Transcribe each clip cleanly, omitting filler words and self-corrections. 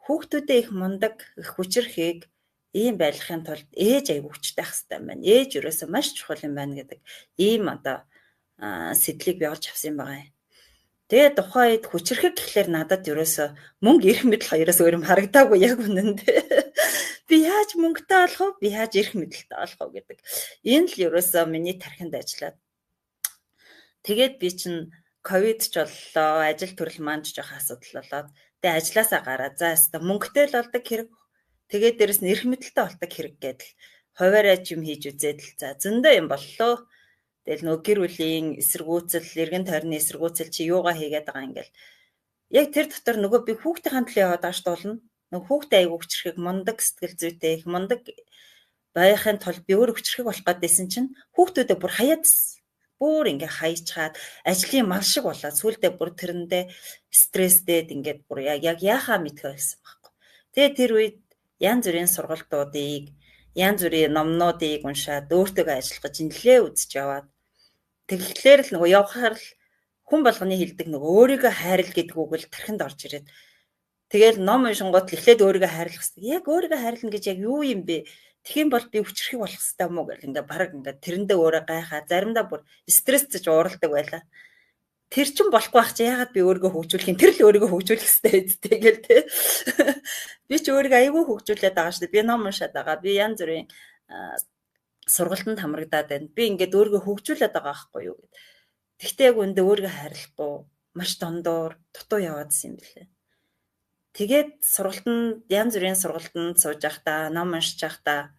хүүхдүүдээ их мундаг, их хүчрэхийг ийм байлгахын тулд ээж аягүй хүчтэй ах хэрэгтэй байна. Ээж ерөөсөө маш чухал юм байна гэдэг ийм одоо сэтлийг би олж авсан юм байгаа юм. Тэгээд тухайн үед хүчрэхэг гэхлээр надад ерөөсөө мөнгө ирэх мэдл хоёроос өөр юм харагдаагүй яг үнэндээ. Би яаж мөнгөтэй олох вэ? Би яаж ирэх мэдэлтэй олох вэ гэдэг. Энэ л ерөөсөө миний тархинд ажиллаад. Тэгээд би чинь ковид ч боллоо, ажил төрөл маань ч жоох асуудал болоод тэгээд ажилласаа гараа. За яста мөнгөтэй л болдог хэрэг. Тэгээд дээрэс нь эрх мэдэлтэй болдог хэрэг гэдэг. Хуваарай ч юм хийж үзээд л за зөндөө юм боллоо. Тэгэл нөгөө гэр бүлийн эсэргүүцэл, эргэн тойрны эсэргүүцэл чи юугаа хийгээд байгаа ингээл. Яг тэр дотор нөгөө би хүүхдийн хандлын яваад ааш дуулна. Нөгөө хүүхдээ аягүй хүчрэхийг мундаг сэтгэл зүйтэй их мундаг байхын тулд би өөр хүчрэхийг болох гэдсэн чинь хүүхдүүдээ бүр хаяад бүр ингээ хаячаад ажлын мал шиг болоод сүүлдээ бүр тэрэндээ стресстэд ингээд бүр яг яахаа мэдхэ байсан байхгүй. Тэгээ тэр үед янз бүрийн сургалтуудыг, янз бүрийн номнуудыг уншаад өөртөө ажиллах гэж нэлээ үзэж яваад тэгэхээр л нөгөө явхаар л хүн болгоны хэлдэг нөгөө өөрийгөө хайрл гэдэг үг л тархинд орж ирээд тэгэл ном уншингууд л эхлээд өөрийгөө хайрлах хэрэгтэй. Яг өөрийгөө хайрлна гэж яг юу юм бэ? Тэгхийн бол би хүчрэхийг болох хэрэгтэй юм уу гэл ингээ бараг ингээ тэрэндээ өөрөө гайхаа заримдаа бүр стресстэй уурладаг байлаа. Тэр чин болохгүй байх чи яагаад би өөрийгөө хөгжүүлэх юм? Тэр л өөрийгөө хөгжүүлэх хэрэгтэй үстэй гэл тэ. Би ч өөрийгөө аягүй хөгжүүлээд байгаа шүү дээ. Би ном уншаад байгаа. Би янз бүрийн сургалтанд хамрагдаад байна. Би ингээд өөрийгөө хөгжүүлээд байгаа байхгүй юу гэд. Тэгтээ яг үндэ өөрийгөө хайрлахгүй маш дондуур дутуу яваадсэн юм билээ. Тэгээд сургалтанд янз бүрийн сургалтанд сууж байхдаа, ном уншиж байхдаа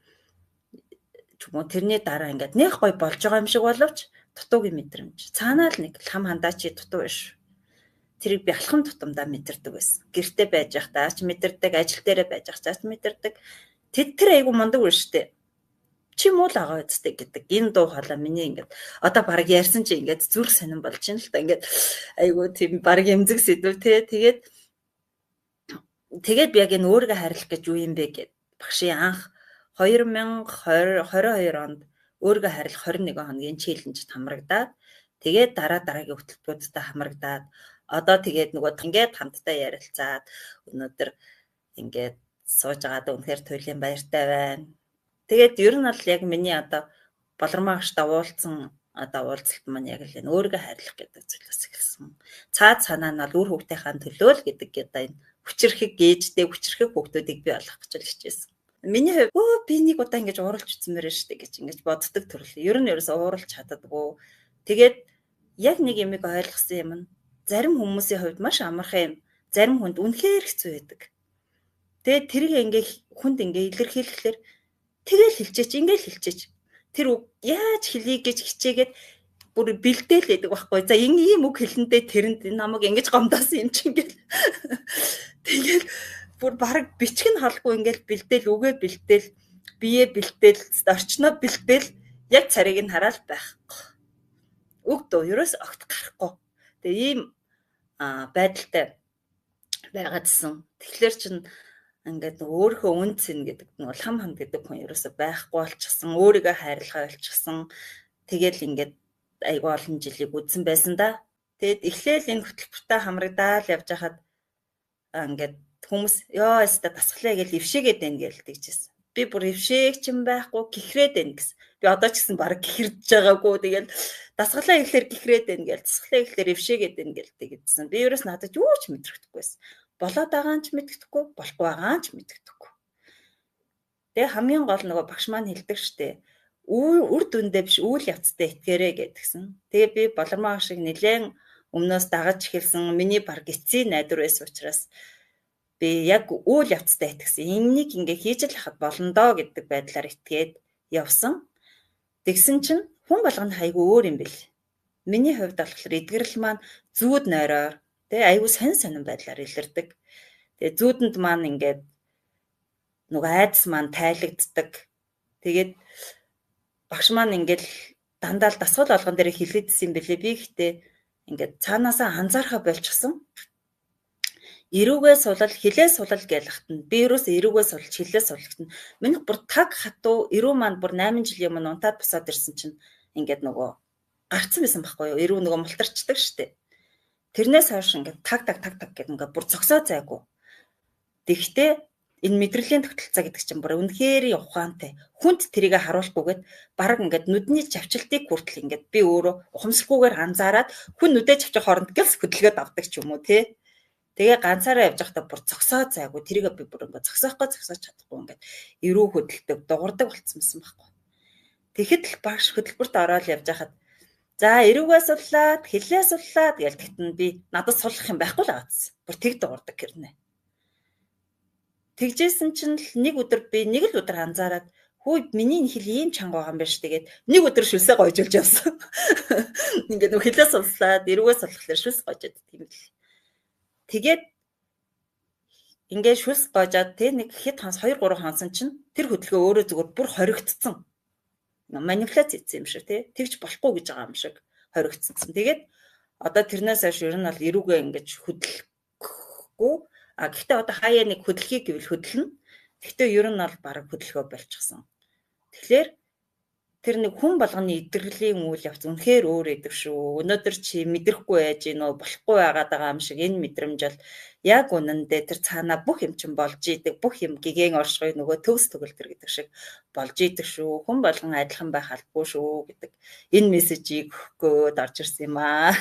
ч юм уу тэрний дараа ингээд нэг гой болж байгаа юм шиг боловч дутуугийн мэдрэмж. Цаанаа л нэг лхам хандаа чи дутуу биш. Тэрийг би алхам тутамдаа мэдэрдэг байсан. Гэртээ байж байхдаа ч мэдэрдэг, ажил дээрээ байж байхдаа ч мэдэрдэг. Тэр айгу мундаг үр штэ. Чи муу л агаа үсттэй гэдэг. Энэ дуу хоолой миний ингээд одоо баг ярьсан чи ингээд зүрх сонирн болж байна л та ингээд айгу тийм баг эмзэг сэдв те. Тэгээд би яг энэ өөрийгөө хайрлах гэж юу юм бэ гэд багшийн анх 2022 онд өөрийгөө хайрлах 21 хоногийн челленжд хамрагдаад тэгээд дараагийн хөтөлбөрүүдтэй хамрагдаад одоо тэгээд нөгөө ингээд хамтдаа ярилцаад өнөөдөр ингээд сууж байгаад үнэхээр туйлын баяртай байна. Тэгээд ер нь бол яг миний одоо болормоо агштай уулзсан одоо уулзалт маань яг л энэ өөрийгөө хайрлах гэдэг зүйлээс эхэлсэн. Цаад санаа нь бол үр хүүхдийнхаа төлөө л гэдэг одоо энэ хүчрэхэг ээжтэй хүчрэхэг хүүхдүүдийг бий болгох гэж хичээсэн. Миний хувьд би нэг удаа ингэж ууралж үтсмээр штэ гэж ингэж боддог төрөл. Ер нь ерөөсөө ууралж чаддаггүй. Тэгээд яг нэг юмыг ойлгосон юм нь зарим хүмүүсийн хувьд маш амархан юм. Зарим хүнд үнэхээр хэцүү байдаг. Тэгээд тэрийг ингээ хүнд ингээ илэрхийлэхлээр тэгэл хэлчээч. Тэр үг яаж хэлье гэж хичээгээд бүр бэлдээл байдаг байхгүй. За ийм үг хэлэндээ тэрэнд намайг ингэж гомдоосон юм чинь гэл. Тэгэл бүр баг бичиг нь халахгүй ингээл бэлдээл үгээ бэлдээл бие бэлдээл орчноо бэлдээл яг царийг нь хараад байхгүй. Үг дөө ерөөс огт гарахгүй. Тэгээ ийм байдалтай байгаадсэн. Тэгэхээр чин ингээд өөрийнхөө үн цэн гэдэг нь хам гэдэг хүн ерөөсөй байхгүй болчихсон. Өөрийгөө хайрлахаа болчихсон. Тэгэл ингээд айгүй олон жилийг үдсэн байсан да. Тэгэд эхлээл энэ хөтөлбөртэй хамрагдаал явж хахад ингээд хүмүүс ёо өстө тасглаа гэж ившээгээд байна гэж тэгжсэн. Би бүр ившээг ч юм байхгүй гихрээд байна гэсэн. Би одоо ч гэсэн баг гихэрдэж байгаагүй. Тэгэл дасгалаа ихлээр гихрээд байна гэж дасгалаа ихлээр ившээгээд байна гэж тэгжсэн. Би ерөөс надад юу ч мэдрэхдэггүйсэн. Болоод байгаа нь ч мэддэхгүй, болохгүй байгаа нь ч мэддэхгүй. Тэгээ хамгийн гол нөгөө багш маань хэлдэг штэ. Үр дүндээ биш үйл явцтай итгээрэй гэдгсэн. Тэгээ би болормоо шиг нэлээд өмнөөс дагаж эхэлсэн. Миний баг эцсийн найдвар байсан учраас би яг үйл явцтай итгэсэн. Энийг ингээ хийж л хахад болно доо гэдэг байдлаар итгээд явсан. Тэгсэн чинь хүн болгоно хайгуу өөр юм бэл. Миний хувьд болохоор эдгэрэл маань зүүд нойроор тэгээ айгүй сонин байдлаар илэрдэг. Тэгээ зүүдэнд маань ингээд нөгөө айдас маань тайлагддаг. Тэгээд багш маань ингээд дандаа л дасгал болгон дээр хилээдсэн юм бэлээ. Би ихтэй ингээд цаанаасаа анзаархаа болчихсон. Ирүүгээ сулал, хилээ сулал гэлэхт нь би юусоо ирүүгээ сулж, хилээ сулгахт нь миний бүр таг хатуу ирүү маань бүр 8 жилийн өмнө унтаад босоод ирсэн чинь ингээд нөгөө гарцсан байсан байхгүй юу? Ирүү нөгөө мултарчдаг штеп. Тэрнээс хойш ингээд таг гэдэг ингээд бүр зогсоо зайгүй. Тэгэхдээ энэ мэдрэлийн тогтолцоо гэдэг чинь бүр үнэхээр ухаантай. Хүнд тэрийг харуулахгүйгээд бараг ингээд нүдний чавчилтыг хүртэл ингээд би өөрөө ухамсаргүйгээр анзаараад хүн нүдэ чавчих хооронд гэлс хөдөлгөөд авдаг ч юм уу тий. Тэгээ ганцаараа явж байхдаа бүр зогсоо зайгүй тэрийг би бүр ингээд зогсоож чадахгүй ингээд эрүү хөдөлдөг дуурдаг болцсонсан байхгүй. Тэгэхэд л багш хөтөлбөрт ороод явж байхад за эрүүгээ суллаад хэллээ суллаад гэж тэгтэн би надад суллах юм байхгүй л аацсан. Бүр тэг дуурдаг гэрнэ. Тэгжсэн чинь л нэг өдөр би нэг л өдөр анзаараад хүү миний хэл ийм чанга байгаа юм байна ш. Тэгээд нэг өдөр шүлсээ гойжулж явсан. Ингээд нөх хэлээ суллаад эрүүгээ суллахлаар шүлс гойжод тийм л. Тэгээд ингээд шүлс гойжаад тэ нэг хэд хонс 2 3 хонсон чинь тэр хөдөлгөөн өөрөө зүгээр бүр хоригдсон. Манипуляц хийсэн юм шиг тий. Тэгж болохгүй гэж байгаа юм шиг хоригдсон. Тэгээд одоо тэрнээс хойш ер нь бол эрүүгээ ингэж хөдөлгөхгүй. Гэхдээ одоо хаяа нэг хөдөлгөгийг гэвэл хөдөлнө. Гэхдээ ер нь бол бараг хөдөлгөө болчихсон. Тэгэхээр тэр нэг хүн болгоны идэрлийн үйл явц үнэхээр өөр идэв шүү. Өнөөдөр чи мэдрэхгүй байж гинөө болохгүй байгаад байгаа юм шиг энэ мэдрэмж бол яг үнэндээ тэр цаанаа бүх юм чинь болж идэг. Бүх юм гэгэн оршихуй нөгөө төгс төгөлтөр гэдэг шиг болж идэг шүү. Хүн болгон адилхан байх албагүй шүү гэдэг энэ мессежийг өгөхөд орж ирсэн юм аа.